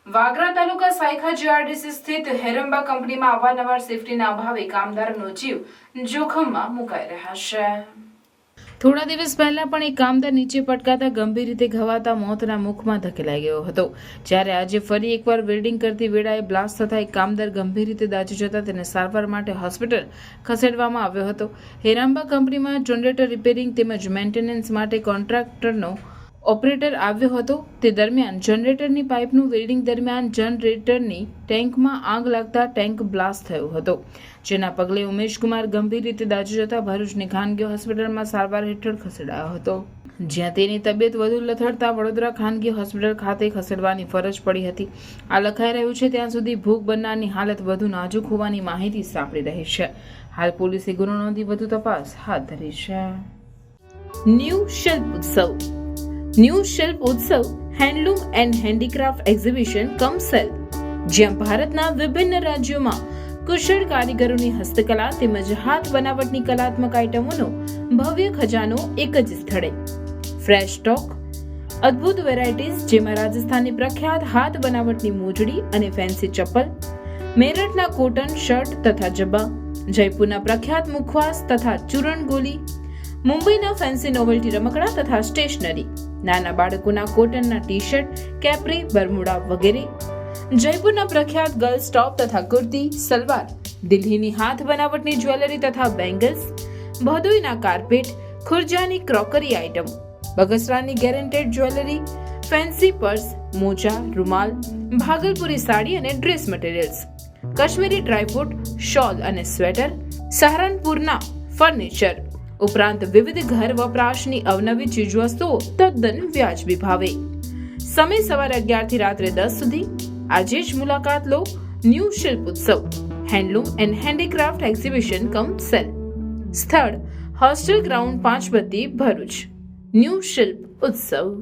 વાગરા તાલુકા Saykha GRDC સ્થિત હેરંબા કંપનીમાં અવારનવાર સેફટીના અભાવે કામદારનો જીવ જોખમમાં મુકાઈ રહ્યા છે। થોડા દિવસ પહેલા પણ એક કામદાર નીચે પટકાતા ગંભીર રીતે ઘવાતા મોતના મુખમાં ધકેલાઈ ગયો હતો, જ્યારે આજે ફરી એકવાર વેલ્ડિંગ કરતી વેળાએ બ્લાસ્ટ થતા એક કામદાર ગંભીર રીતે દાઝી જતા તેને સારવાર માટે હોસ્પિટલ ખસેડવામાં આવ્યો હતો। હેરંબા કંપનીમાં જનરેટર રિપેરિંગ તેમજ મેન્ટેનન્સ માટે કોન્ટ્રાક્ટરનો ઓપરેટર આવ્યો હતો। તે દરમિયાન જનરેટરની પાઇપનું વેલ્ડિંગ દરમિયાન જનરેટરની ટેન્કમાં આગ લાગતા ટેન્ક બ્લાસ્ટ થયો હતો, જેના પગલે ઉમેશકુમાર ગંભીર રીતે દાઝી જતા ભરૂચની ખાનગી હોસ્પિટલમાં સારવાર હેઠળ ખસેડાયો હતો, જ્યાં તેની તબિયત વધુ લથડતા વડોદરા ખાનગી હોસ્પિટલ ખાતે ખસેડવાની ફરજ પડી હતી। આ લખાઈ રહ્યું છે ત્યાં સુધી ભોગ બનનારની હાલત વધુ નાજુક હોવાની માહિતી સાંપડી રહી છે। હાલ પોલીસે ગુનો નોંધી વધુ તપાસ હાથ ધરી છે। ન્યૂ શિલ્પ ઉત્સવ ન્યૂ શિલ્પ ઉત્સવ handloom and handicraft exhibition come cell, જ્યાં ભારતના વિભિન્ન રાજ્યોમાં કુશળ કારીગરોની હસ્તકલા તેમજ હાથ બનાવટની કલાત્મક આઇટમોનો ભવ્ય ખજાનો એક જ સ્થળે। ફ્રેશ સ્ટોક, અદ્ભુત વેરાયટીઝ, જેમાં રાજસ્થાનની પ્રખ્યાત હાથ બનાવટની મોજડી અને ફેન્સી ચપ્પલ, મેરઠના કોટન શર્ટ તથા જબ્બા, જયપુરના પ્રખ્યાત મુખવાસ તથા ચૂરણ ગોલી, મુંબઈના ફેન્સી નોવેલ્ટી રમકડા તથા સ્ટેશનરી, નાના બાળકોના કોટનના ટી શર્ટ, કેપ્રી, બરમુડા વગેરે, જયપુરના પ્રખ્યાત ગર્લ્સ ટોપ તથા કુર્તી, સલવાર, દિલ્હીની હાથ બનાવટની જ્વેલરી તથા બેંગલ્સ, ભદોઈના કાર્પેટ, ખુરજાની ક્રોકરી આઇટમ, બગસરાની ગેરંટેડ જ્વેલરી, ફેન્સી પર્સ, મોજા, રૂમાલ, ભાગલપુરી સાડી અને dress materials, Kashmiri dry fruit, shawl અને સ્વેટર, સહારનપુરના ફર્નિચર ઉપરાંત વિવિધ ઘર વપરાશની અવનવી ચીજવસ્તુઓ તદ્દન વ્યાજબી ભાવે। સમય સવારે 11 થી રાત્રે 10 સુધી। આજે જ મુલાકાત લો ન્યૂ શિલ્પ ઉત્સવ handloom and handicraft exhibition come cell. સ્થળ હોસ્ટેલ ગ્રાઉન્ડ 5 બત્તી ભરૂચ। ન્યૂ શિલ્પ ઉત્સવ।